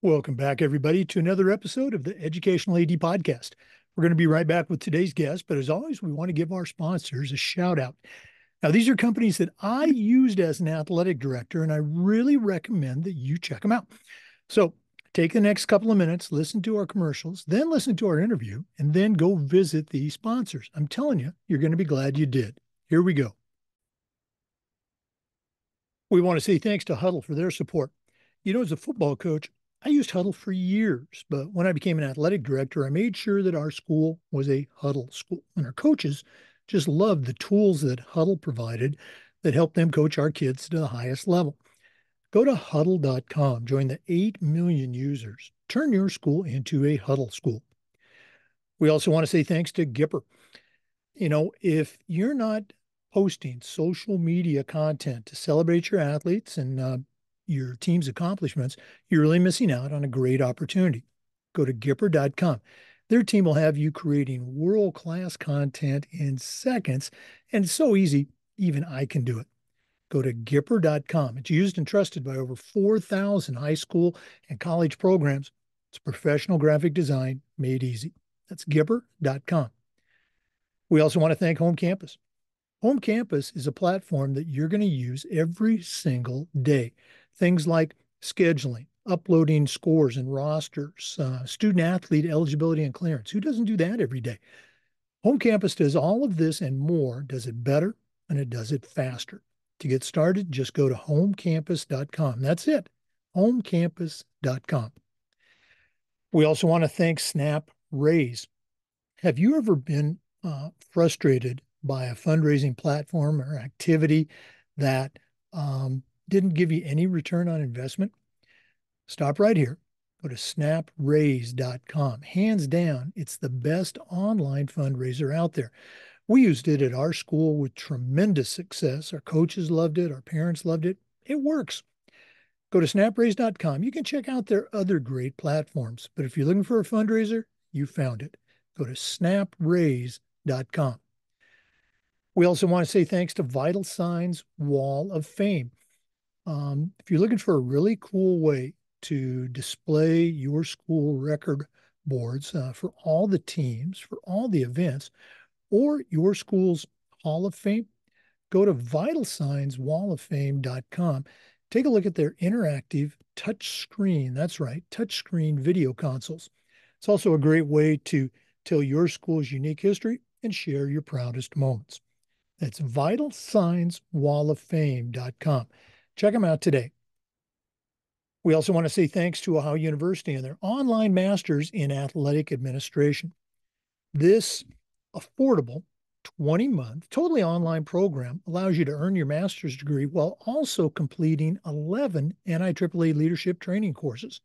Welcome back, everybody, to another episode of the Educational AD Podcast. We're going to be right back with today's guest, but as always, we want to give our sponsors a shout out. Now, these are companies that I used as an athletic director, and I really recommend that you check them out. So take the next couple of minutes, listen to our commercials, then listen to our interview, and then go visit these sponsors. I'm telling you, you're going to be glad you did. Here we go. We want to say thanks to Huddle for their support. As a football coach, I used Huddle for years, but when I became an athletic director, I made sure that our school was a Huddle school. And our coaches just loved the tools that Huddle provided that helped them coach our kids to the highest level. Go to huddle.com, join the 8 million users. Turn your school into a Huddle school. We also want to say thanks to Gipper. If you're not posting social media content to celebrate your athletes and your team's accomplishments, you're really missing out on a great opportunity. Go to Gipper.com. Their team will have you creating world-class content in seconds, and it's so easy, even I can do it. Go to Gipper.com. It's used and trusted by over 4,000 high school and college programs. It's professional graphic design made easy. That's Gipper.com. We also want to thank Home Campus. Home Campus is a platform that you're going to use every single day. Things like scheduling, uploading scores and rosters, student athlete eligibility and clearance. Who doesn't do that every day? Home Campus does all of this and more, does it better, and it does it faster. To get started, just go to homecampus.com. That's it, homecampus.com. We also want to thank Snap Raise. Have you ever been frustrated by a fundraising platform or activity that didn't give you any return on investment? Stop right here. Go to snapraise.com. Hands down, it's the best online fundraiser out there. We used it at our school with tremendous success. Our coaches loved it. Our parents loved it. It works. Go to snapraise.com. You can check out their other great platforms. But if you're looking for a fundraiser, you found it. Go to snapraise.com. We also want to say thanks to Vital Signs Wall of Fame. If you're looking for a really cool way to display your school record boards for all the teams, for all the events, or your school's Hall of Fame, go to vitalsignswalloffame.com. Take a look at their interactive touchscreen. That's right, touchscreen video consoles. It's also a great way to tell your school's unique history and share your proudest moments. That's vitalsignswalloffame.com. Check them out today. We also want to say thanks to Ohio University and their online masters in athletic administration. This affordable 20-month, totally online program allows you to earn your master's degree while also completing 11 NIAAA leadership training courses.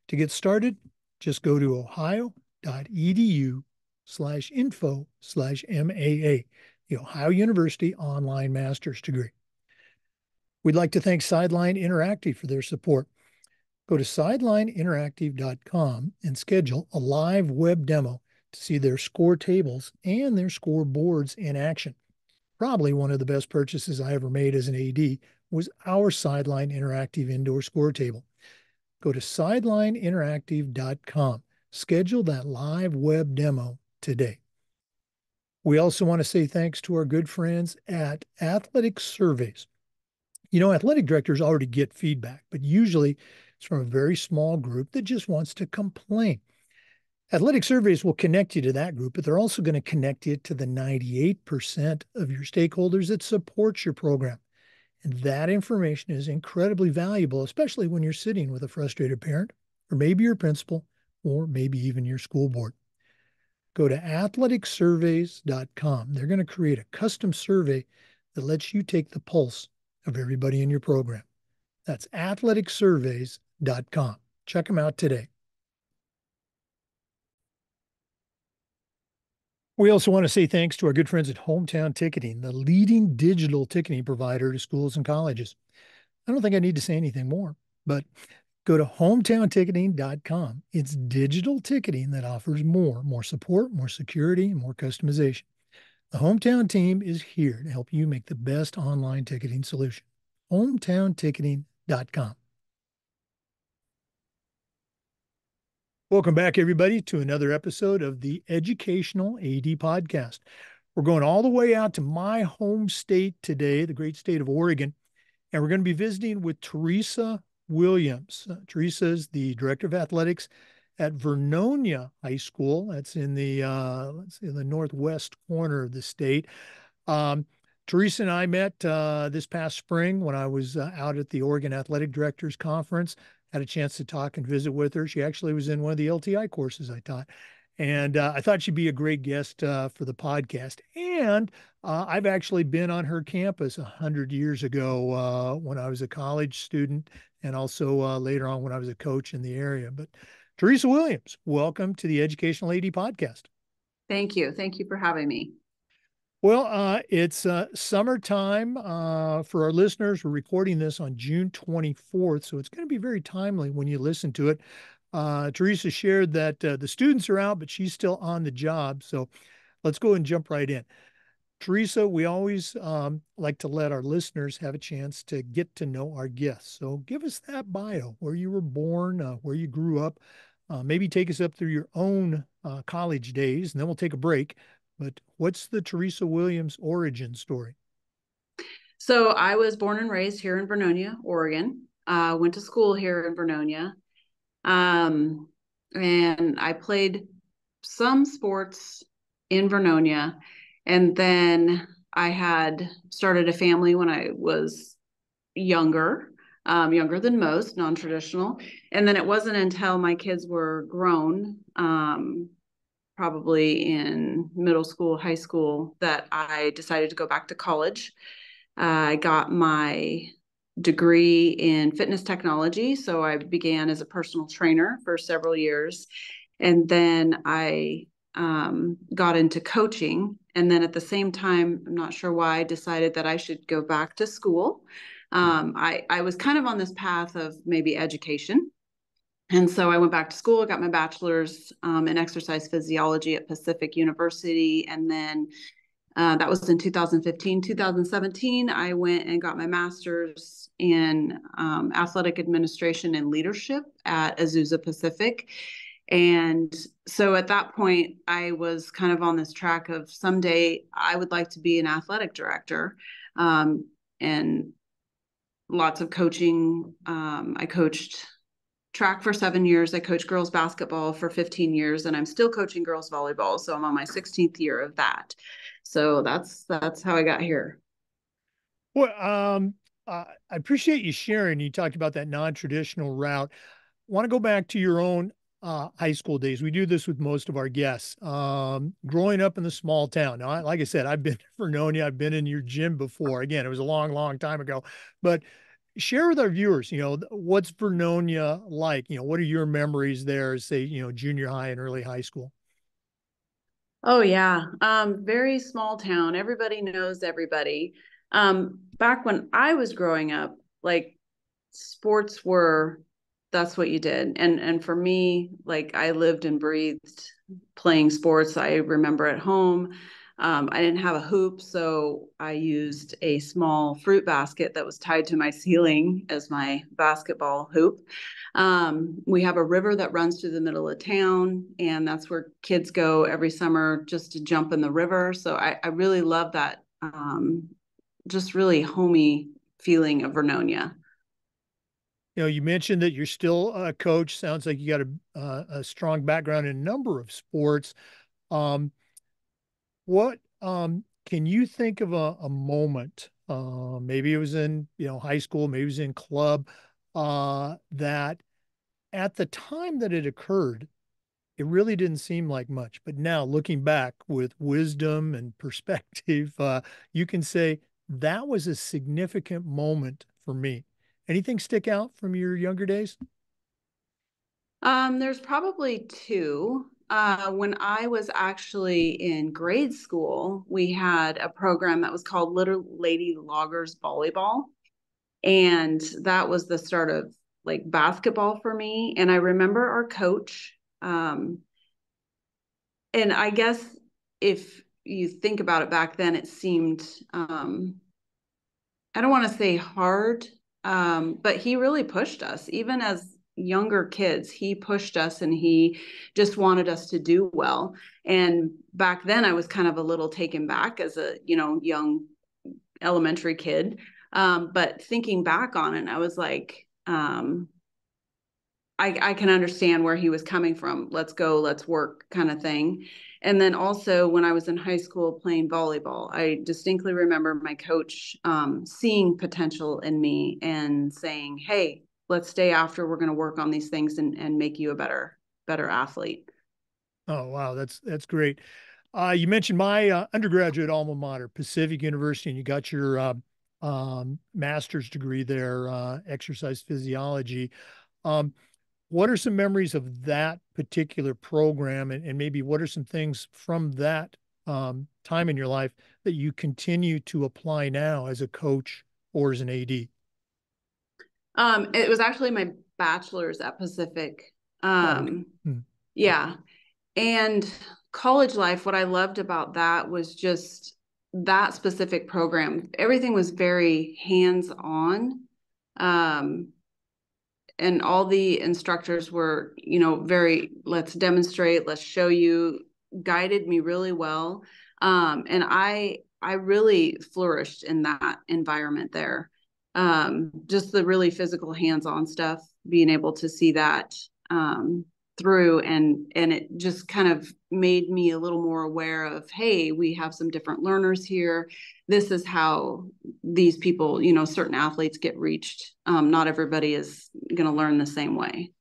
To get started, just go to ohio.edu/info/MAA, the Ohio University Online Master's Degree. We'd like to thank Sideline Interactive for their support. Go to sidelineinteractive.com and schedule a live web demo to see their score tables and their score boards in action. Probably one of the best purchases I ever made as an AD was our Sideline Interactive indoor score table. Go to sidelineinteractive.com. Schedule that live web demo today. We also want to say thanks to our good friends at Athletic Surveys. Athletic directors already get feedback, but usually it's from a very small group that just wants to complain. Athletic Surveys will connect you to that group, but they're also going to connect you to the 98% of your stakeholders that support your program. And that information is incredibly valuable, especially when you're sitting with a frustrated parent, or maybe your principal, or maybe even your school board. Go to athleticsurveys.com. They're going to create a custom survey that lets you take the pulse of everybody in your program. That's athleticsurveys.com. Check them out today. We also want to say thanks to our good friends at Hometown Ticketing, the leading digital ticketing provider to schools and colleges. I don't think I need to say anything more, but go to hometownticketing.com. It's digital ticketing that offers more support, more security, and more customization. The Hometown team is here to help you make the best online ticketing solution. hometownticketing.com. Welcome back, everybody, to another episode of the Educational AD Podcast. We're going all the way out to my home state today, the great state of Oregon, and we're going to be visiting with Teresa Williams. Teresa is the Director of Athletics at Vernonia High School. That's in the northwest corner of the state. Um, Teresa and I met this past spring when I was out at the Oregon Athletic Directors Conference. Had a chance to talk and visit with her. She actually was in one of the LTI courses I taught. And I thought she'd be a great guest for the podcast. And I've actually been on her campus 100 years ago when I was a college student and also later on when I was a coach in the area. But Teresa Williams, welcome to the Educational AD Podcast. Thank you. Thank you for having me. Well, it's summertime for our listeners. We're recording this on June 24th, so it's going to be very timely when you listen to it. Teresa shared that the students are out, but she's still on the job. So let's go and jump right in. Teresa, we always like to let our listeners have a chance to get to know our guests. So give us that bio, where you were born, where you grew up. Maybe take us up through your own college days, and then we'll take a break. But what's the Teresa Williams origin story? So I was born and raised here in Vernonia, Oregon. Went to school here in Vernonia. And I played some sports in Vernonia. And then I had started a family when I was younger, younger than most, non-traditional. And then it wasn't until my kids were grown, probably in middle school, high school, that I decided to go back to college. I got my degree in fitness technology. So I began as a personal trainer for several years. And then I got into coaching. And then at the same time, I'm not sure why, I decided that I should go back to school. I was kind of on this path of maybe education. And so I went back to school, got my bachelor's in exercise physiology at Pacific University. And then that was in 2015. 2017, I went and got my master's in athletic administration and leadership at Azusa Pacific. And so at that point, I was kind of on this track of someday I would like to be an athletic director. And lots of coaching. I coached track for 7 years. I coached girls basketball for 15 years, and I'm still coaching girls volleyball. So I'm on my 16th year of that. So that's how I got here. Well, I appreciate you sharing. You talked about that non-traditional route. Want to go back to your own high school days. We do this with most of our guests. Growing up in the small town. Now, like I said, I've been to Vernonia. I've been in your gym before. Again, it was a long, long time ago. But share with our viewers, what's Vernonia like? What are your memories there, say, junior high and early high school? Oh yeah. Very small town. Everybody knows everybody. Back when I was growing up, like sports were, that's what you did. And for me, like I lived and breathed playing sports. I remember at home, I didn't have a hoop, so I used a small fruit basket that was tied to my ceiling as my basketball hoop. We have a river that runs through the middle of town, and that's where kids go every summer just to jump in the river. So I really love that, just really homey feeling of Vernonia. You mentioned that you're still a coach. Sounds like you got a strong background in a number of sports. Um, what can you think of a moment? Maybe it was in high school, maybe it was in club. That at the time that it occurred, it really didn't seem like much. But now, looking back with wisdom and perspective, you can say that was a significant moment for me. Anything stick out from your younger days? There's probably two. When I was actually in grade school, we had a program that was called Little Lady Loggers Volleyball. And that was the start of like basketball for me. And I remember our coach. And I guess if you think about it back then, it seemed, I don't want to say hard, but he really pushed us, even as younger kids. He pushed us and he just wanted us to do well. And back then I was kind of a little taken back as a, young elementary kid. But thinking back on it, I was like, I can understand where he was coming from. Let's go, let's work kind of thing. And then also when I was in high school playing volleyball, I distinctly remember my coach seeing potential in me and saying, hey, let's stay after. We're going to work on these things and make you a better athlete. Oh, wow. That's great. You mentioned my undergraduate alma mater, Pacific University, and you got your master's degree there, exercise physiology. Um, what are some memories of that particular program, and maybe what are some things from that time in your life that you continue to apply now as a coach or as an AD? It was actually my bachelor's at Pacific. Oh, okay. Hmm. Yeah. And college life, what I loved about that was just that specific program. Everything was very hands-on. Um, and all the instructors were, very, let's demonstrate, let's show you, guided me really well. And I really flourished in that environment there. Just the really physical hands-on stuff, being able to see that through, and it just kind of made me a little more aware of, hey, we have some different learners here. This is how these people, certain athletes get reached. Not everybody is going to learn the same way.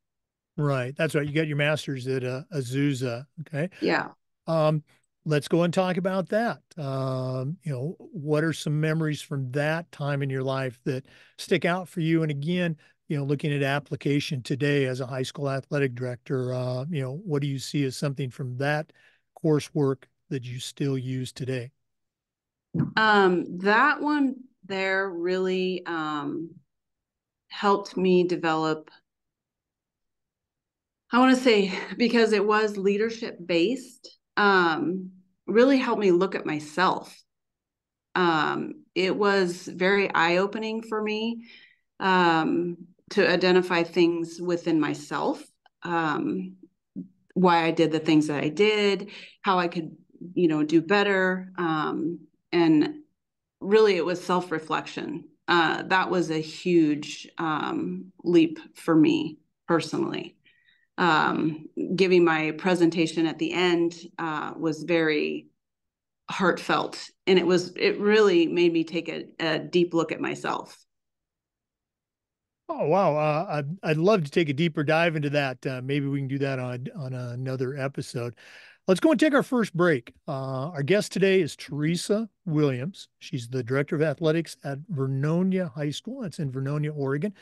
Right. That's right. You got your master's at Azusa. Okay. Yeah. Um, let's go and talk about that. What are some memories from that time in your life that stick out for you? And again, looking at application today as a high school athletic director, what do you see as something from that coursework that you still use today? That one there really helped me develop, I want to say, because it was leadership based, really helped me look at myself. It was very eye-opening for me um, to identify things within myself, um, why I did the things that I did, how I could, do better. And really, it was self-reflection. That was a huge leap for me personally. Giving my presentation at the end was very heartfelt, and it really made me take a deep look at myself. Oh, wow. I'd love to take a deeper dive into that. Maybe we can do that on another episode. Let's go and take our first break. Our guest today is Teresa Williams. She's the director of athletics at Vernonia High School. That's in Vernonia, Oregon.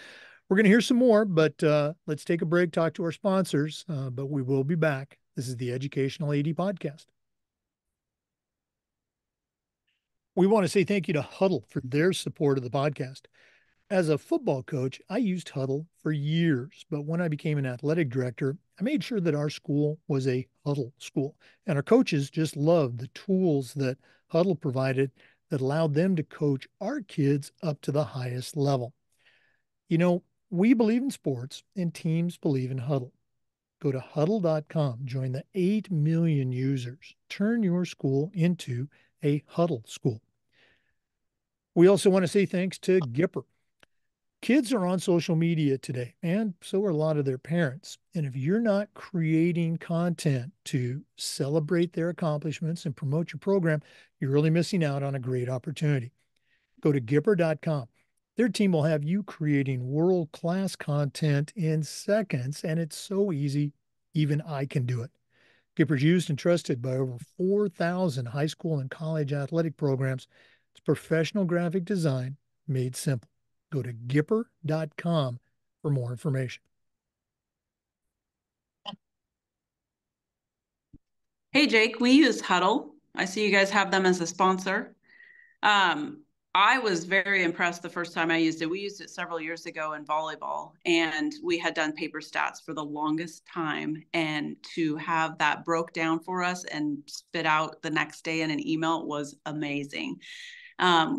We're going to hear some more, but let's take a break, talk to our sponsors, but we will be back. This is the Educational AD Podcast. We want to say thank you to Huddle for their support of the podcast. As a football coach, I used Huddle for years, but when I became an athletic director, I made sure that our school was a Huddle school. And our coaches just loved the tools that Huddle provided that allowed them to coach our kids up to the highest level. We believe in sports and teams believe in Huddle. Go to huddle.com, join the 8 million users, turn your school into a Huddle school. We also want to say thanks to Gipper. Kids are on social media today, and so are a lot of their parents. And if you're not creating content to celebrate their accomplishments and promote your program, you're really missing out on a great opportunity. Go to Gipper.com. Their team will have you creating world-class content in seconds, and it's so easy, even I can do it. Gipper's used and trusted by over 4,000 high school and college athletic programs. It's professional graphic design made simple. Go to Gipper.com for more information. Hey, Jake, we use Huddle. I see you guys have them as a sponsor. Um, I was very impressed the first time I used it. We used it several years ago in volleyball, and we had done paper stats for the longest time. And to have that broke down for us and spit out the next day in an email was amazing.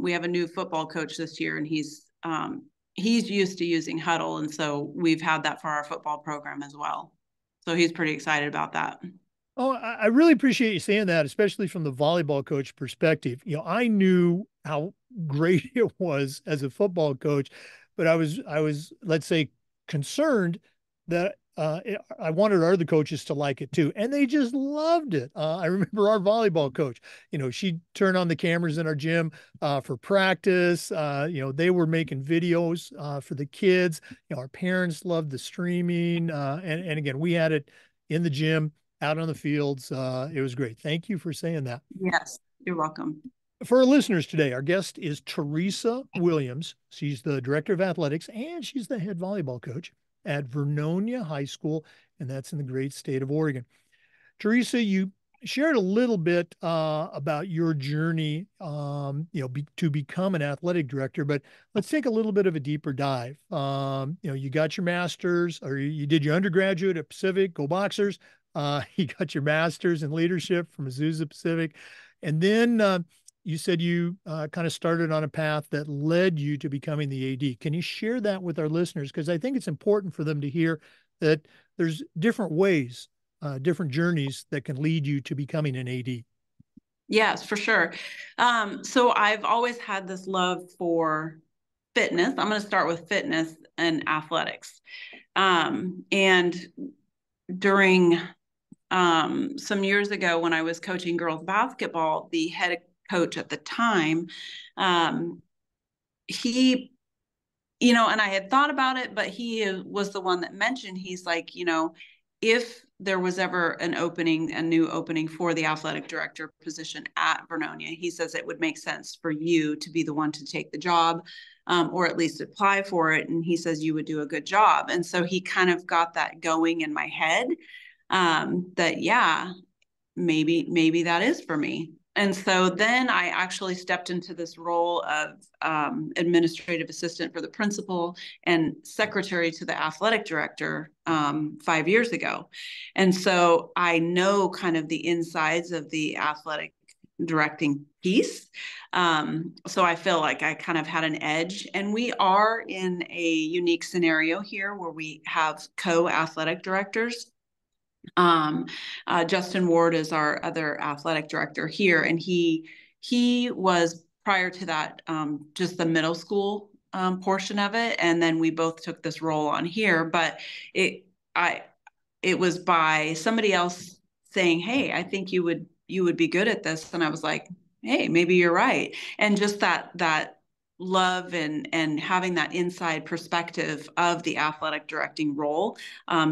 We have a new football coach this year, and he's he's used to using Huddle, and so we've had that for our football program as well. So he's pretty excited about that. Oh, I really appreciate you saying that, especially from the volleyball coach perspective. I knew how great it was as a football coach, but I was, let's say, concerned that I wanted our other coaches to like it too, and they just loved it. I remember our volleyball coach. She'd turn on the cameras in our gym for practice. They were making videos for the kids. Our parents loved the streaming, and again, we had it in the gym, out on the fields. It was great. Thank you for saying that. Yes, you're welcome. For our listeners today, our guest is Teresa Williams. She's the director of athletics and she's the head volleyball coach at Vernonia High School, and that's in the great state of Oregon. Teresa, you shared a little bit about your journey, to become an athletic director, but let's take a little bit of a deeper dive. You got your master's, or you did your undergraduate at Pacific, go Boxers. You got your master's in leadership from Azusa Pacific, and then you said you kind of started on a path that led you to becoming the AD. Can you share that with our listeners? Because I think it's important for them to hear that there's different ways, different journeys that can lead you to becoming an AD. Yes, for sure. So I've always had this love for fitness. I'm going to start with fitness and athletics. And during some years ago, when I was coaching girls basketball, the head coach at the time, he, and I had thought about it, but he was the one that mentioned, he's like, if there was ever an opening, a new opening for the athletic director position at Vernonia, he says it would make sense for you to be the one to take the job, or at least apply for it. And he says you would do a good job. And so he kind of got that going in my head, that, yeah, maybe that is for me. And so then I actually stepped into this role of administrative assistant for the principal and secretary to the athletic director 5 years ago. And so I know kind of the insides of the athletic directing piece. So I feel like I kind of had an edge. And we are in a unique scenario here where we have co-athletic directors. Justin Ward is our other athletic director here, and he was, prior to that, just the middle school portion of it, and then we both took this role on here. But it I it was by somebody else saying, "Hey, I think you would be good at this," and I was like, "Hey, maybe you're right." And just that love and having that inside perspective of the athletic directing role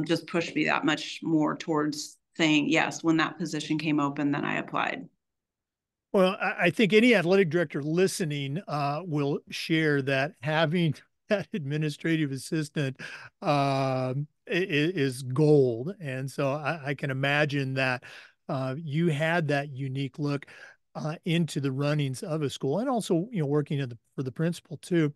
just pushed me that much more towards saying yes. When that position came open, then I applied. Well, I think any athletic director listening will share that having that administrative assistant is gold. And so I can imagine that you had that unique look into the runnings of a school, and also, working for the principal too.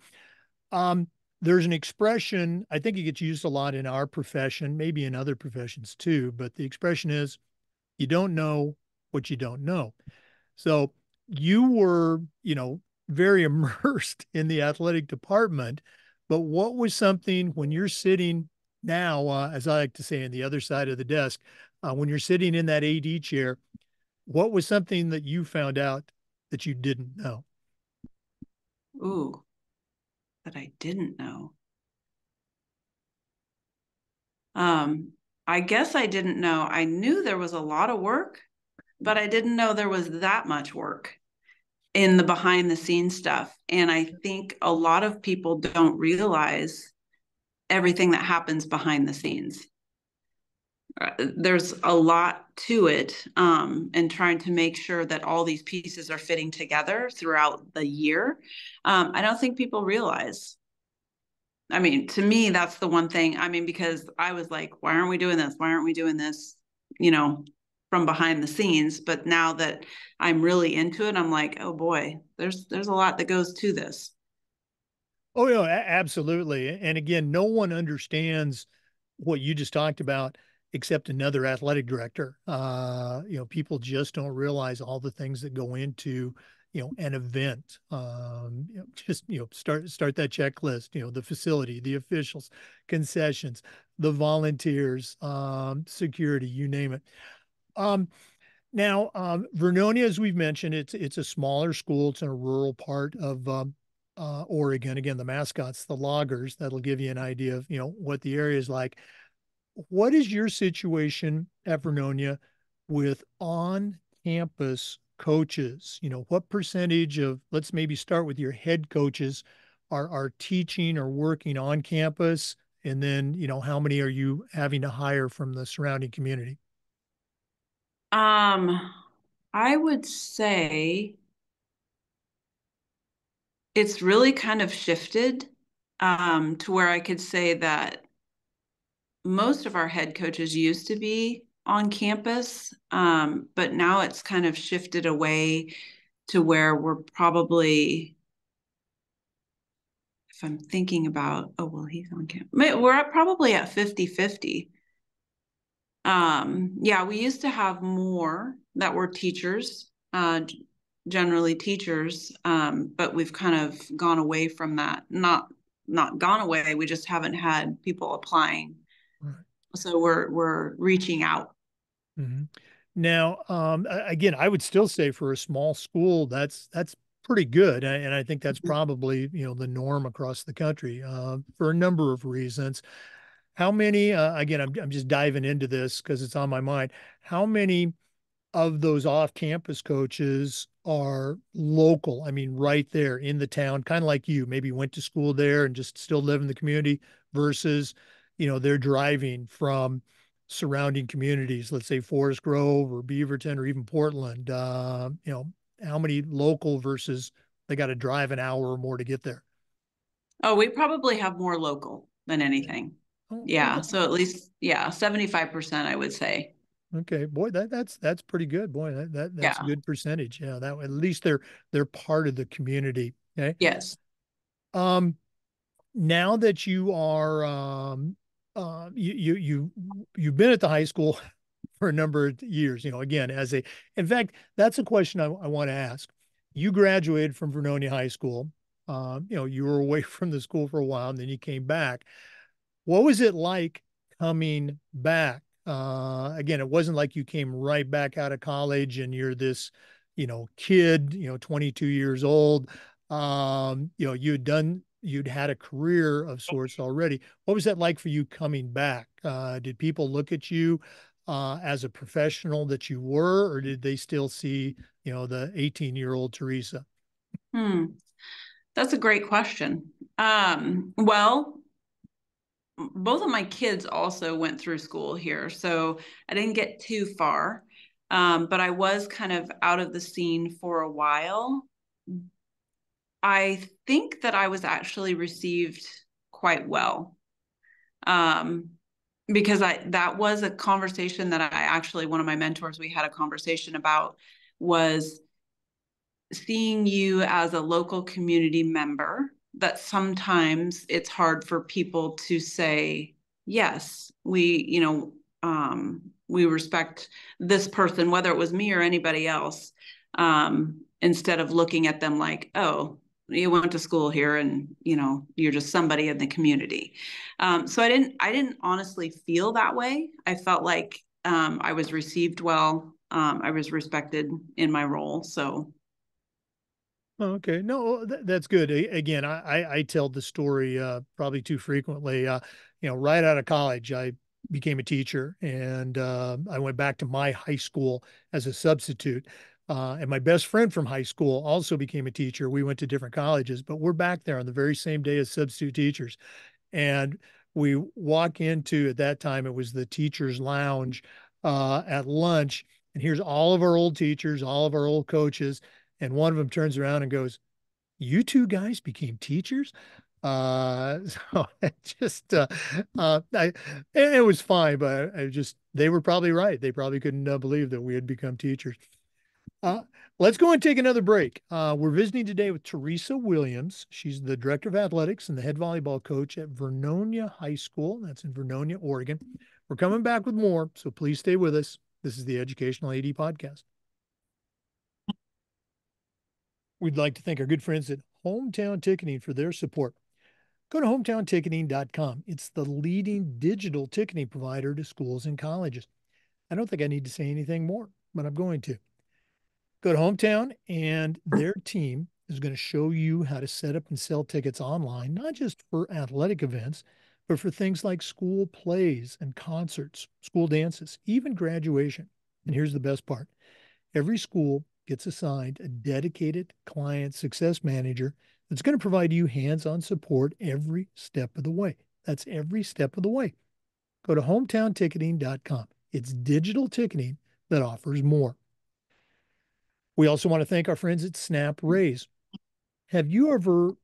Um, there's an expression, I think it gets used a lot in our profession, maybe in other professions too, but the expression is, you don't know what you don't know. So you were, very immersed in the athletic department, but what was something when you're sitting now, as I like to say, on the other side of the desk, when you're sitting in that AD chair, what was something that you found out that you didn't know? Ooh, that I didn't know. Um, I guess I didn't know. I knew there was a lot of work, but I didn't know there was that much work in the behind the scenes stuff. And I think a lot of people don't realize everything that happens behind the scenes. There's a lot to it, and trying to make sure that all these pieces are fitting together throughout the year. I don't think people realize. I mean, to me, that's the one thing. I mean, because I was like, why aren't we doing this? Why aren't we doing this? You know, from behind the scenes. But now that I'm really into it, I'm like, oh boy, there's a lot that goes to this. Oh, yeah, absolutely. And again, no one understands what you just talked about except another athletic director. People just don't realize all the things that go into, an event. Just start that checklist. The facility, the officials, concessions, the volunteers, security, you name it. Um, Now, Vernonia, as we've mentioned, it's a smaller school. It's in a rural part of Oregon. Again, the mascots, the loggers. That'll give you an idea of what the area is like. What is your situation at Vernonia with on-campus coaches? What percentage of, let's maybe start with your head coaches, are teaching or working on campus, and then how many are you having to hire from the surrounding community? Um, I would say it's really kind of shifted to where I could say that most of our head coaches used to be on campus, but now it's kind of shifted away to where we're probably, if I'm thinking about, oh, well, he's on campus. Probably at 50-50. Yeah, we used to have more that were teachers, generally teachers, but we've kind of gone away from that. Not gone away, we just haven't had people applying. Right. So we're reaching out. Mhm. Now, again, I would still say for a small school, that's pretty good, and I think that's probably the norm across the country for a number of reasons. How many? Again, I'm just diving into this because it's on my mind. How many of those off-campus coaches are local? I mean, right there in the town, kind of like you, maybe went to school there and just still live in the community versus, they're driving from surrounding communities, let's say Forest Grove or Beaverton or even Portland. How many local versus they got to drive an hour or more to get there? Oh, we probably have more local than Yeah. anything. Oh, Yeah, okay. so at least, yeah, 75%, I would say. Okay, boy, that's pretty good. Boy, that's a Yeah. good percentage. Yeah, that at least they're part of the community. Okay. Yes. Um, Now that you are you've been at the high school for a number of years, again, in fact, that's a question I want to ask. You graduated from Vernonia High School. You were away from the school for a while, and then you came back. What was it like coming back? Again, it wasn't like you came right back out of college and you're this, kid, 22 years old. You'd had a career of sorts already. What was that like for you coming back? Did people look at you as a professional that you were, or did they still see, the 18-year-old Teresa? Hmm. That's a great question. Well, both of my kids also went through school here, so I didn't get too far. But I was kind of out of the scene for a while. I think that I was actually received quite well. Um, because that was a conversation that I actually, one of my mentors, we had a conversation about, was seeing you as a local community member, that sometimes it's hard for people to say, yes, we respect this person, whether it was me or anybody else, instead of looking at them like, oh, you went to school here and you're just somebody in the community. So I didn't honestly feel that way. I felt like I was received well. I was respected in my role. So Oh, okay. No, that's good. Again, I tell the story probably too frequently. Right out of college, I became a teacher, and I went back to my high school as a substitute. And my best friend from high school also became a teacher. We went to different colleges, but we're back there on the very same day as substitute teachers. And we walk into, at that time, it was the teachers' lounge at lunch. And here's all of our old teachers, all of our old coaches. And one of them turns around and goes, "You two guys became teachers?" So it just, it was fine, but they were probably right. They probably couldn't believe that we had become teachers. Uh, let's go and take another break. We're visiting today with Teresa Williams. She's the director of athletics and the head volleyball coach at Vernonia High School. That's in Vernonia, Oregon. We're coming back with more, so please stay with us. This is the Educational AD Podcast. We'd like to thank our good friends at Hometown Ticketing for their support. Go to hometownticketing.com. It's the leading digital ticketing provider to schools and colleges. I don't think I need to say anything more, but I'm going to. Go to Hometown, and their team is going to show you how to set up and sell tickets online, not just for athletic events, but for things like school plays and concerts, school dances, even graduation. And here's the best part: every school gets assigned a dedicated client success manager that's going to provide you hands on support every step of the way. That's every step of the way. Go to hometownticketing.com. It's digital ticketing that offers more. We also want to thank our friends at Snap Raise. Have you ever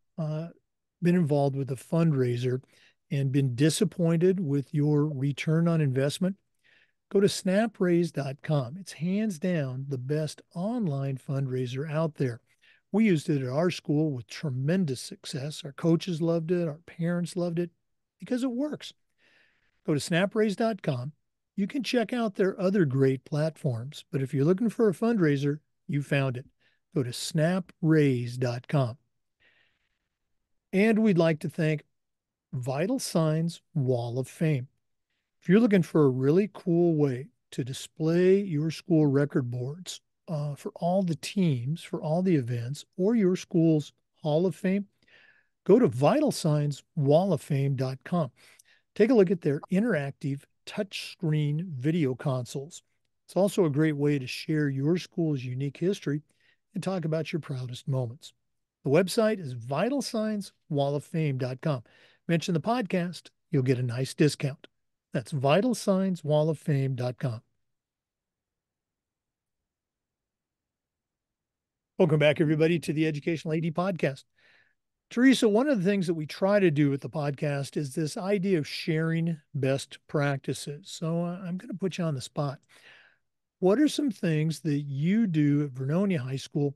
been involved with a fundraiser and been disappointed with your return on investment? Go to snapraise.com. It's hands down the best online fundraiser out there. We used it at our school with tremendous success. Our coaches loved it, our parents loved it because it works. Go to snapraise.com. You can check out their other great platforms, but if you're looking for a fundraiser, you found it. Go to snapraise.com. And we'd like to thank Vital Signs Wall of Fame. If you're looking for a really cool way to display your school record boards for all the teams, for all the events, or your school's Hall of Fame, go to vitalsignswalloffame.com. Take a look at their interactive touchscreen video consoles. It's also a great way to share your school's unique history and talk about your proudest moments. The website is vitalsignswalloffame.com. Mention the podcast, you'll get a nice discount. That's vitalsignswalloffame.com. Welcome back, everybody, to the Educational AD Podcast. Teresa, one of the things that we try to do with the podcast is this idea of sharing best practices. So I'm going to put you on the spot. What are some things that you do at Vernonia High School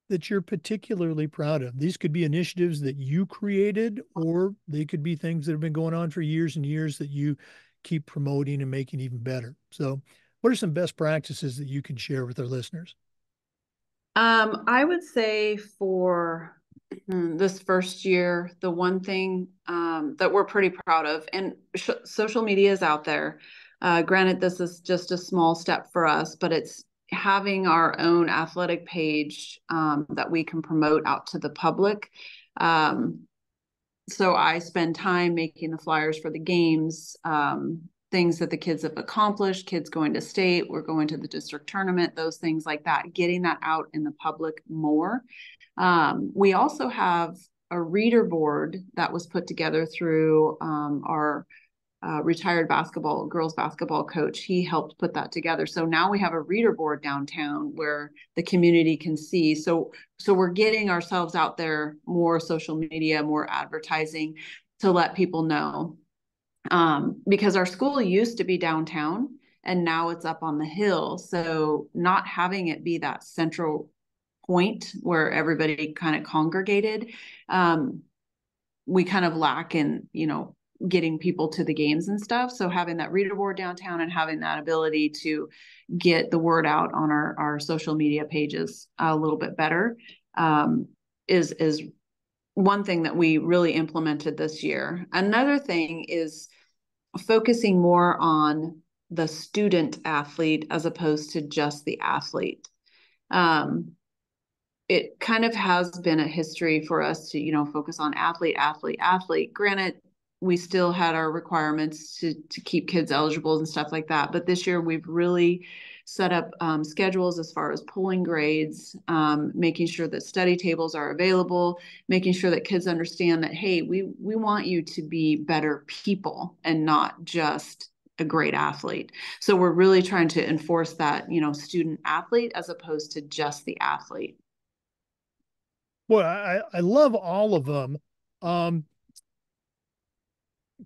that you're particularly proud of? These could be initiatives that you created, or they could be things that have been going on for years and years that you keep promoting and making even better. So what are some best practices that you can share with our listeners? I would say for this first year, the one thing that we're pretty proud of, and social media is out there. Granted, this is just a small step for us, but it's having our own athletic page that we can promote out to the public. So I spend time making the flyers for the games, things that the kids have accomplished, kids going to state, we're going to the district tournament, those things like that, getting that out in the public more. We also have a reader board that was put together through our retired girls basketball coach. He helped put that together. So now we have a reader board downtown where the community can see. So we're getting ourselves out there, more social media, more advertising to let people know. Because our school used to be downtown and now it's up on the hill. So not having it be that central point where everybody kind of congregated, we kind of lack in, getting people to the games and stuff. So having that reader board downtown and having that ability to get the word out on our social media pages a little bit better is one thing that we really implemented this year. Another thing is focusing more on the student athlete as opposed to just the athlete. It kind of has been a history for us to, focus on athlete, athlete, athlete. Granted, we still had our requirements to keep kids eligible and stuff like that. But this year we've really set up schedules as far as pulling grades, making sure that study tables are available, making sure that kids understand that, hey, we want you to be better people and not just a great athlete. So we're really trying to enforce that, student athlete as opposed to just the athlete. Well, I love all of them.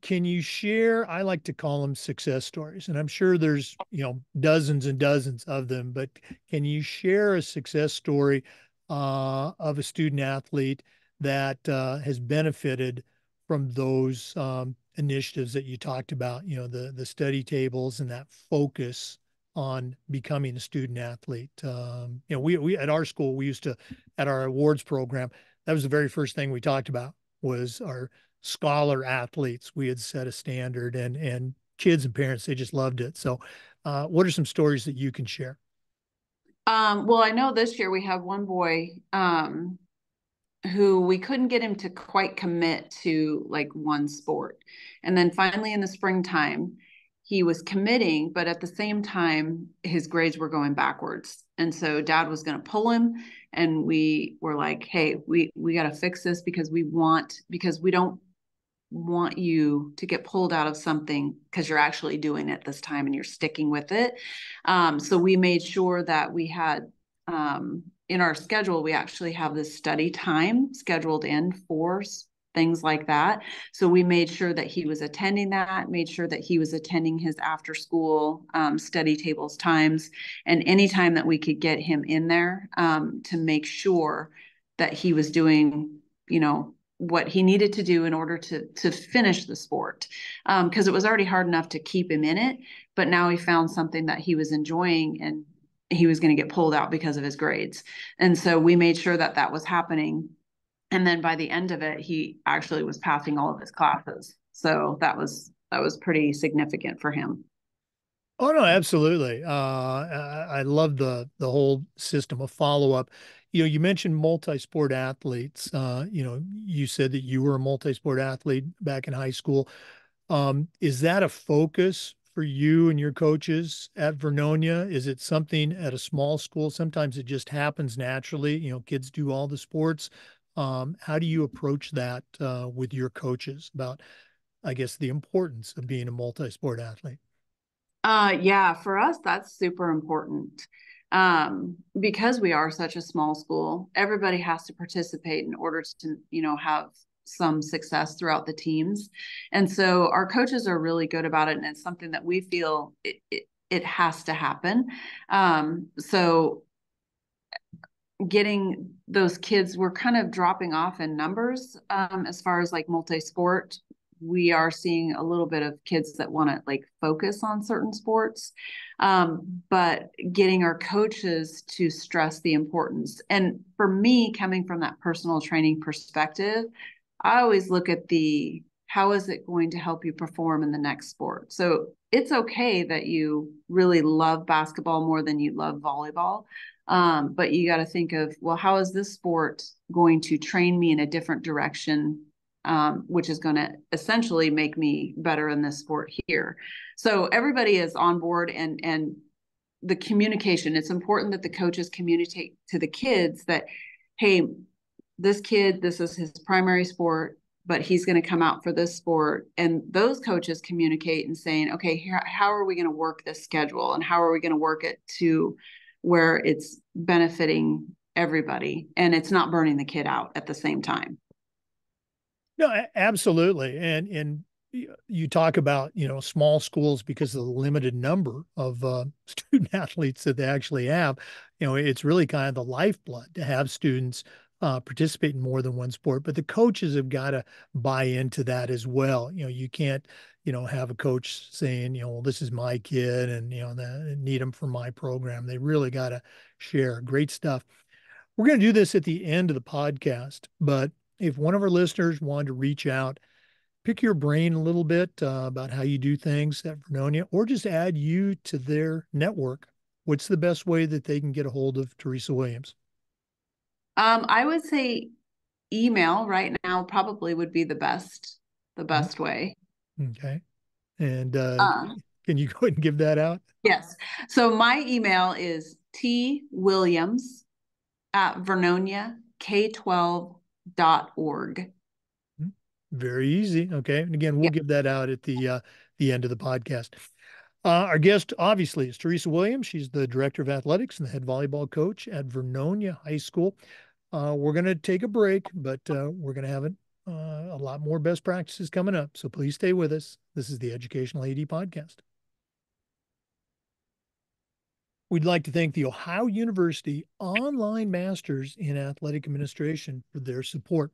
Can you share? I like to call them success stories, and I'm sure there's, dozens and dozens of them, but can you share a success story of a student athlete that has benefited from those initiatives that you talked about, the study tables and that focus on becoming a student athlete. We at our school, we used to, at our awards program, that was the very first thing we talked about was our scholar athletes. We had set a standard, and kids and parents, they just loved it. So, what are some stories that you can share? Well, I know this year we have one boy who we couldn't get him to quite commit to like one sport. And then finally in the springtime, he was committing, but at the same time, his grades were going backwards. And so dad was going to pull him. And we were like, hey, we got to fix this because because we don't want you to get pulled out of something because you're actually doing it this time and you're sticking with it. So we made sure that we had in our schedule, we actually have this study time scheduled in for things like that. So we made sure that he was attending that, made sure that he was attending his after school study tables times, and anytime that we could get him in there to make sure that he was doing, what he needed to do in order to finish the sport, because it was already hard enough to keep him in it, but now he found something that he was enjoying and he was going to get pulled out because of his grades. And so we made sure that that was happening. And then by the end of it, he actually was passing all of his classes. So that was pretty significant for him. Oh no, absolutely. I love the whole system of follow up. You mentioned multi-sport athletes. You said that you were a multi-sport athlete back in high school. Is that a focus for you and your coaches at Vernonia? Is it something at a small school? Sometimes it just happens naturally. Kids do all the sports. How do you approach that with your coaches about, I guess, the importance of being a multi-sport athlete? Yeah, for us, that's super important. Because we are such a small school, everybody has to participate in order to, have some success throughout the teams. And so our coaches are really good about it. And it's something that we feel it has to happen. So getting those kids, we're kind of dropping off in numbers as far as like multi-sport. We are seeing a little bit of kids that want to like focus on certain sports, but getting our coaches to stress the importance. And for me, coming from that personal training perspective, I always look at the how is it going to help you perform in the next sport. So it's okay that you really love basketball more than you love volleyball, but you got to think of, well, how is this sport going to train me in a different direction, which is going to essentially make me better in this sport here. So everybody is on board, and the communication. It's important that the coaches communicate to the kids that, hey, this kid, this is his primary sport, but he's going to come out for this sport. And those coaches communicate and saying, okay, here, how are we going to work this schedule? And how are we going to work it to where it's benefiting everybody and it's not burning the kid out at the same time? No, absolutely. And you talk about, small schools because of the limited number of student athletes that they actually have. It's really kind of the lifeblood to have students participate in more than one sport. But the coaches have got to buy into that as well. You can't, have a coach saying, well, this is my kid and, need them for my program. They really got to share. Great stuff. We're going to do this at the end of the podcast, but if one of our listeners wanted to reach out, pick your brain a little bit about how you do things at Vernonia, or just add you to their network, what's the best way that they can get a hold of Teresa Williams? I would say email right now probably would be the best way. Okay. And Um, can you go ahead and give that out? yes. So my email is twilliams at vernoniak12.org. Very easy. Okay. And again, we'll Yeah. give that out at the end of the podcast. Our guest, obviously, is Teresa Williams. She's the director of athletics and the head volleyball coach at Vernonia High School. We're going to take a break, but we're going to have a lot more best practices coming up. So please stay with us. This is the Educational AD Podcast. We'd like to thank the Ohio University Online Masters in Athletic Administration for their support.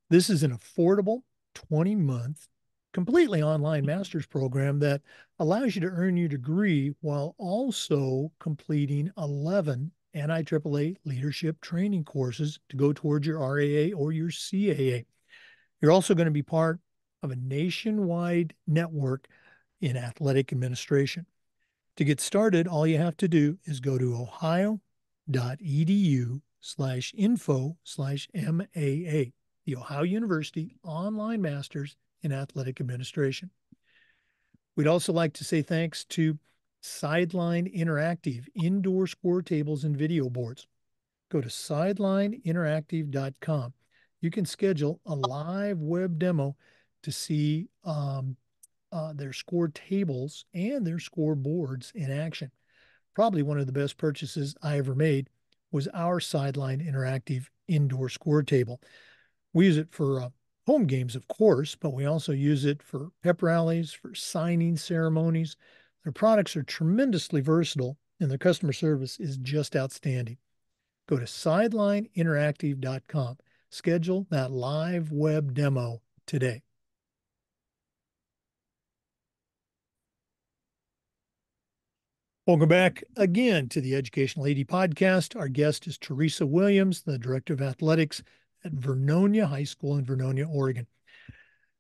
This is an affordable 20-month completely online master's program that allows you to earn your degree while also completing 11 NIAAA leadership training courses to go towards your RAA or your CAA. You're also going to be part of a nationwide network in athletic administration. To get started, all you have to do is go to ohio.edu/info/MAA, the Ohio University Online Masters in Athletic Administration. We'd also like to say thanks to Sideline Interactive indoor score tables and video boards. Go to sidelineinteractive.com. You can schedule a live web demo to see their score tables and their score boards in action. Probably one of the best purchases I ever made was our Sideline Interactive indoor score table. We use it for home games, of course, but we also use it for pep rallies, for signing ceremonies. Their products are tremendously versatile, and their customer service is just outstanding. Go to sidelineinteractive.com. Schedule that live web demo today. Welcome back again to the Educational AD Podcast. Our guest is Teresa Williams, the Director of Athletics at Vernonia High School in Vernonia, Oregon.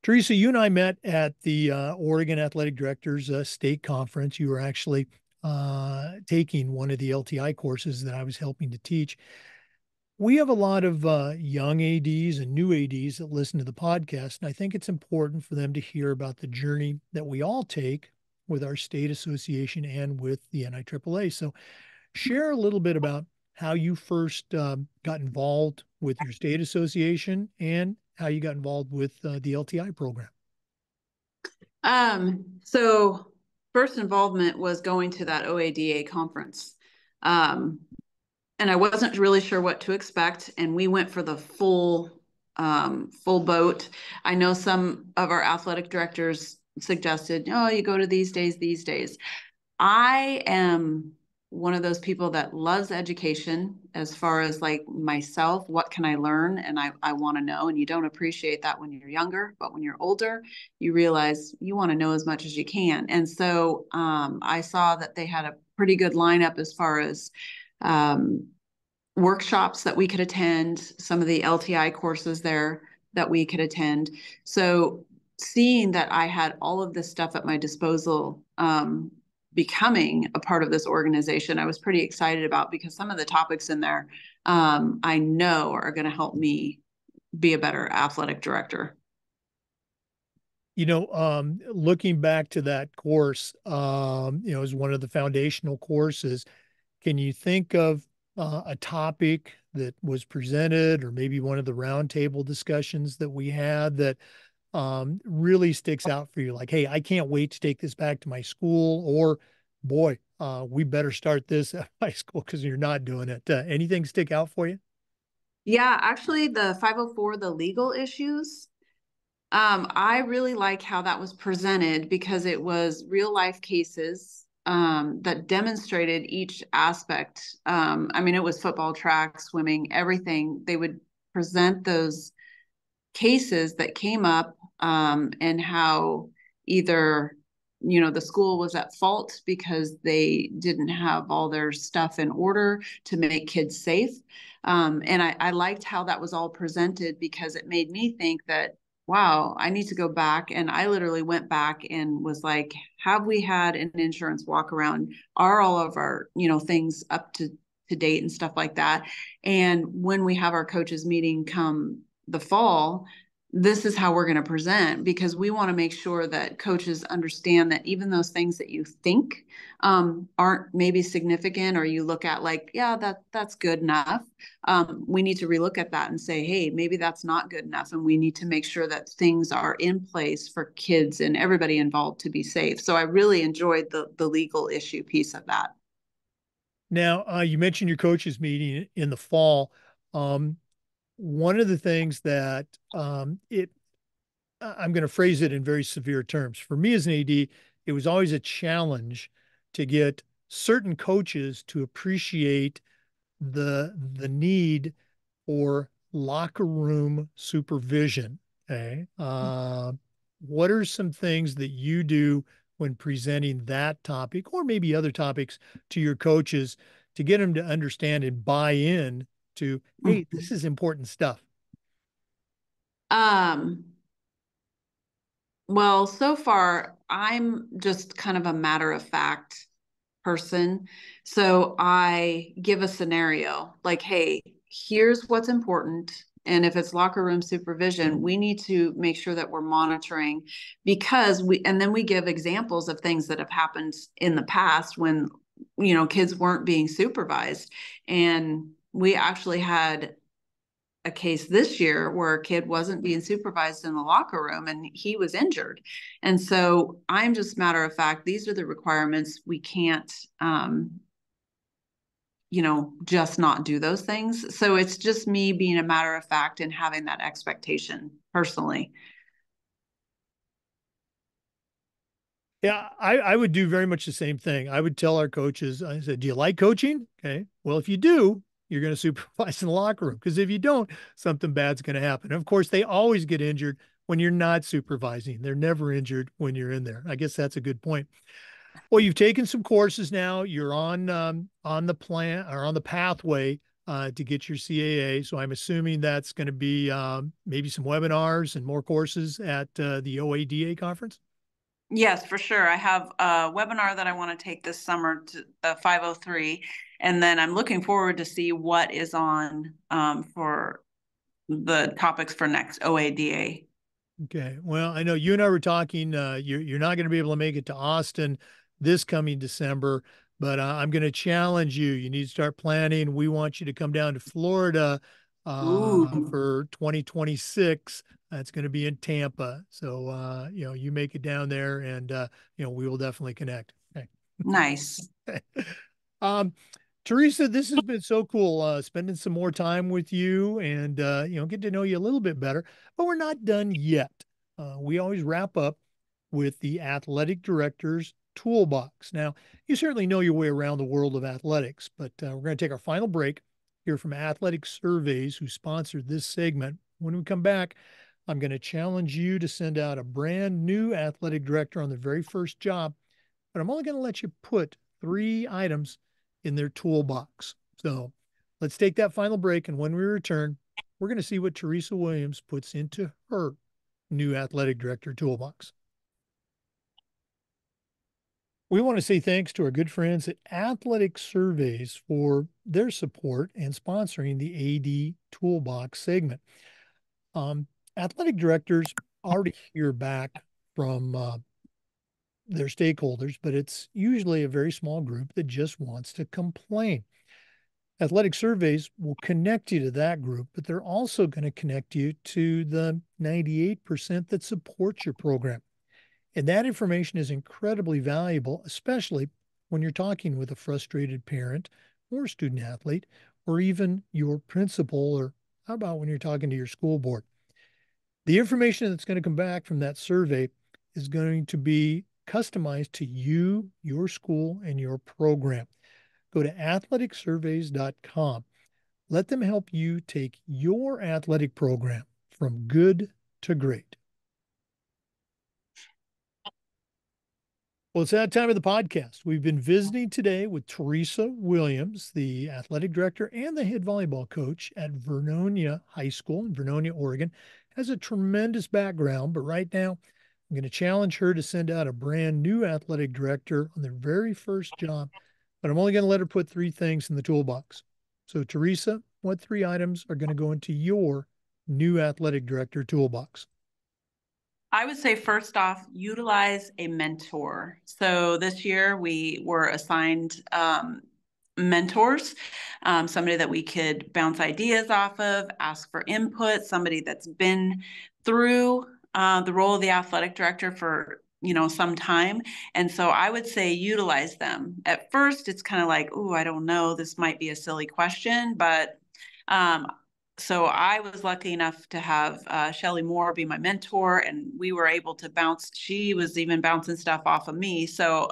Teresa, you and I met at the Oregon Athletic Directors State Conference. You were actually taking one of the LTI courses that I was helping to teach. We have a lot of young ADs and new ADs that listen to the podcast, and I think it's important for them to hear about the journey that we all take with our state association and with the NIAAA. So share a little bit about how you first got involved with your state association and how you got involved with the LTI program. So first involvement was going to that OADA conference. And I wasn't really sure what to expect. And we went for the full boat. I know some of our athletic directors suggested, oh, you go to these days. I am one of those people that loves education as far as like myself, what can I learn? And I want to know. And you don't appreciate that when you're younger, but when you're older, you realize you want to know as much as you can. And so I saw that they had a pretty good lineup as far as workshops that we could attend, some of the LTI courses there that we could attend. So seeing that I had all of this stuff at my disposal, becoming a part of this organization, I was pretty excited about because some of the topics in there I know are going to help me be a better athletic director. Looking back to that course, as one of the foundational courses, can you think of a topic that was presented or maybe one of the roundtable discussions that we had that really sticks out for you? Like, hey, I can't wait to take this back to my school, or boy, we better start this at high school because you're not doing it. Anything stick out for you? Yeah, actually, the 504, the legal issues, I really like how that was presented because it was real life cases that demonstrated each aspect. I mean, it was football, track, swimming, everything. They would present those cases that came up and how either the school was at fault because they didn't have all their stuff in order to make kids safe. And I liked how that was all presented because it made me think that, wow, I need to go back. And I literally went back and was like, have we had an insurance walk around? Are all of our, things up to date and stuff like that? And when we have our coaches meeting come the fall, this is how we're going to present because we want to make sure that coaches understand that even those things that you think aren't maybe significant or you look at like, yeah, that's good enough. We need to relook at that and say, hey, maybe that's not good enough. And we need to make sure that things are in place for kids and everybody involved to be safe. So I really enjoyed the legal issue piece of that. Now, you mentioned your coaches meeting in the fall. One of the things that I'm going to phrase it in very severe terms. For me as an AD, it was always a challenge to get certain coaches to appreciate the need for locker room supervision. Okay. what are some things that you do when presenting that topic or maybe other topics to your coaches to get them to understand and buy in to, hey, this is important stuff? Um, well, so far, I'm just kind of a matter of fact person. So I give a scenario like, hey, here's what's important. And if it's locker room supervision, we need to make sure that we're monitoring because and then we give examples of things that have happened in the past when, kids weren't being supervised. And we actually had a case this year where a kid wasn't being supervised in the locker room and he was injured. And so I'm just matter of fact, these are the requirements. We can't, just not do those things. So it's just me being a matter of fact and having that expectation personally. Yeah, I would do very much the same thing. I would tell our coaches, I said, do you like coaching? Okay. Well, if you do, you're going to supervise in the locker room because if you don't, something bad's going to happen. Of course, they always get injured when you're not supervising. They're never injured when you're in there. I guess that's a good point. Well, you've taken some courses now. You're on the plan or on the pathway to get your CAA. So I'm assuming that's going to be maybe some webinars and more courses at the OADA conference. Yes, for sure. I have a webinar that I want to take this summer to the 503. And then I'm looking forward to see what is on for the topics for next OADA. Okay. Well, I know you and I were talking. You're not going to be able to make it to Austin this coming December, but I'm going to challenge you. You need to start planning. We want you to come down to Florida Ooh, for 2026. That's going to be in Tampa. So, you make it down there, and we will definitely connect. Okay. nice. Um, Teresa, this has been so cool spending some more time with you and get to know you a little bit better. But we're not done yet. We always wrap up with the athletic director's toolbox. Now, you certainly know your way around the world of athletics, but we're going to take our final break, hear from Athletic Surveys, who sponsored this segment. When we come back, I'm going to challenge you to send out a brand new athletic director on their very first job, but I'm only going to let you put 3 items in their toolbox. So let's take that final break. And when we return, we're going to see what Teresa Williams puts into her new athletic director toolbox. We want to say thanks to our good friends at Athletic Surveys for their support and sponsoring the AD Toolbox segment. Athletic directors already hear back from their stakeholders, but it's usually a very small group that just wants to complain. Athletic Surveys will connect you to that group, but they're also going to connect you to the 98% that support your program. And that information is incredibly valuable, especially when you're talking with a frustrated parent or student athlete, or even your principal, or how about when you're talking to your school board? The information that's going to come back from that survey is going to be customized to you, your school, and your program. Go to athleticsurveys.com. Let them help you take your athletic program from good to great. Well, it's that time of the podcast. We've been visiting today with Teresa Williams, the athletic director and the head volleyball coach at Vernonia High School in Vernonia, Oregon. Has a tremendous background, but right now I'm going to challenge her to send out a brand new athletic director on their very first job, but I'm only going to let her put 3 things in the toolbox. So, Teresa, what 3 items are going to go into your new athletic director toolbox? I would say first off, utilize a mentor. So this year we were assigned mentors, somebody that we could bounce ideas off of, ask for input, somebody that's been through the role of the athletic director for some time. And so I would say utilize them. At first, it's kind of like, oh, I don't know, this might be a silly question, but um, so I was lucky enough to have Shelly Moore be my mentor, and we were able to bounce. She was even bouncing stuff off of me, so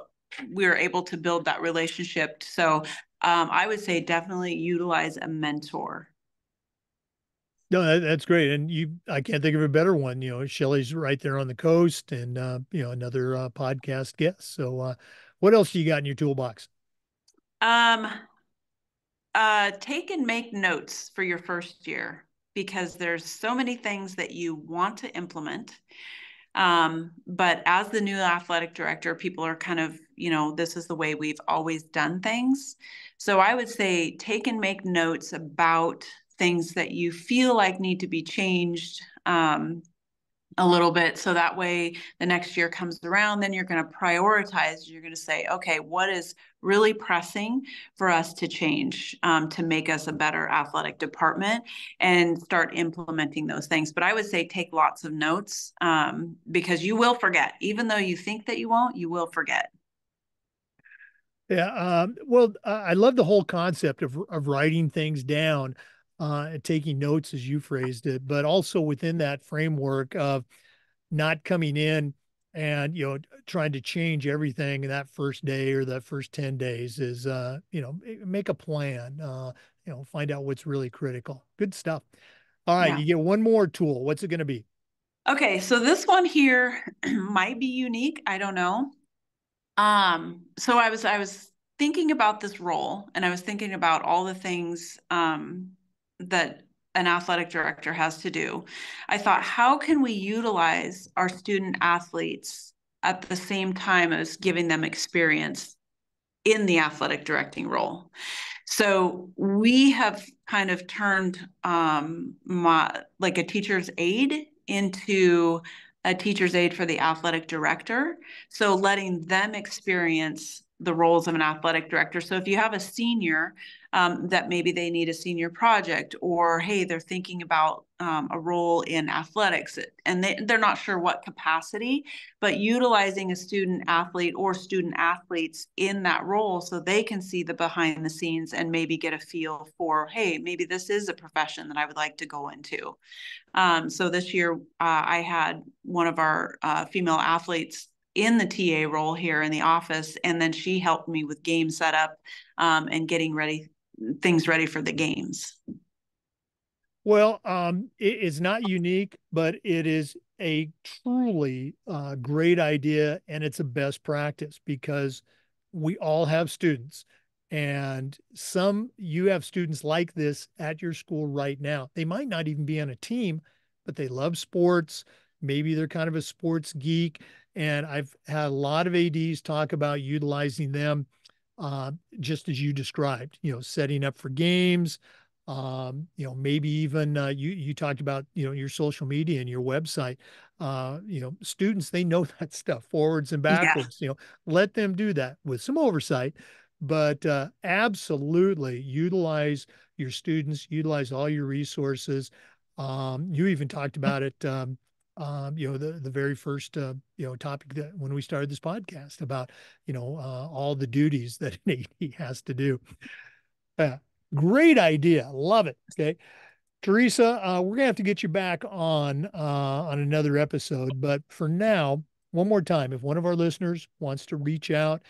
we were able to build that relationship. So I would say definitely utilize a mentor. No, that's great. And I can't think of a better one. Shelley's right there on the coast and, another podcast guest. So, what else do you got in your toolbox? Um, take and make notes for your first year because there's so many things that you want to implement. But as the new athletic director, people are kind of, this is the way we've always done things. So I would say take and make notes about things that you feel like need to be changed. A little bit. So that way the next year comes around, then you're going to prioritize. You're going to say, okay, what is really pressing for us to change to make us a better athletic department and start implementing those things. But I would say take lots of notes because you will forget. Even though you think that you won't, you will forget. Yeah. Well, I love the whole concept of writing things down, taking notes, as you phrased it, but also within that framework of not coming in and trying to change everything in that first day or that first 10 days is make a plan, find out what's really critical. Good stuff. All right, Yeah. you get one more tool. What's it going to be? Okay, so this one here might be unique. I don't know. So I was thinking about this role and I was thinking about all the things that an athletic director has to do. I thought, how can we utilize our student athletes at the same time as giving them experience in the athletic directing role? So we have kind of turned like a teacher's aide into a teacher's aide for the athletic director. So letting them experience the roles of an athletic director. So if you have a senior that maybe they need a senior project, or hey, they're thinking about a role in athletics and they're not sure what capacity, but utilizing a student athlete or student athletes in that role so they can see the behind the scenes and maybe get a feel for, hey, maybe this is a profession that I would like to go into. So this year, I had one of our female athletes in the TA role here in the office, and then she helped me with game setup and getting things ready for the games. Well, it is not unique, but it is a truly great idea, and it's a best practice because we all have students, and you have students like this at your school right now. They might not even be on a team, but they love sports. Maybe they're kind of a sports geek, and I've had a lot of ADs talk about utilizing them just as you described. Setting up for games, maybe even you talked about your social media and your website. Students, they know that stuff forwards and Yeah. backwards. Let them do that with some oversight, but absolutely utilize your students, utilize all your resources. You even talked about it. The very first topic that when we started this podcast about all the duties that an AD has to do. Yeah. Great idea. Love it. Okay. Teresa, we're gonna have to get you back on another episode, but for now, one more time, if one of our listeners wants to reach out,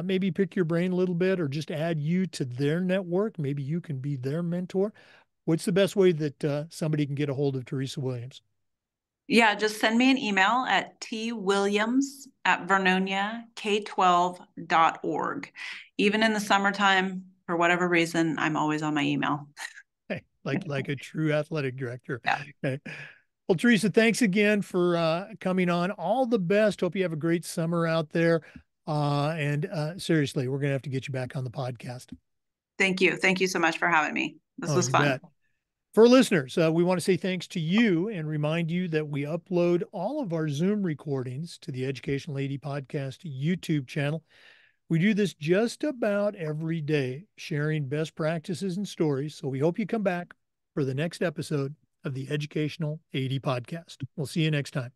maybe pick your brain a little bit or just add you to their network, maybe you can be their mentor. What's the best way that somebody can get a hold of Teresa Williams? Yeah, just send me an email at twilliams@vernoniak12.org. Even in the summertime, for whatever reason, I'm always on my email. Like a true athletic director. Yeah. Okay. Well, Teresa, thanks again for coming on. All the best. Hope you have a great summer out there. And seriously, we're gonna have to get you back on the podcast. Thank you. Thank you so much for having me. This Oh, was you fun. bet. For listeners, we want to say thanks to you and remind you that we upload all of our Zoom recordings to the Educational AD Podcast YouTube channel. We do this just about every day, sharing best practices and stories. So we hope you come back for the next episode of the Educational AD Podcast. We'll see you next time.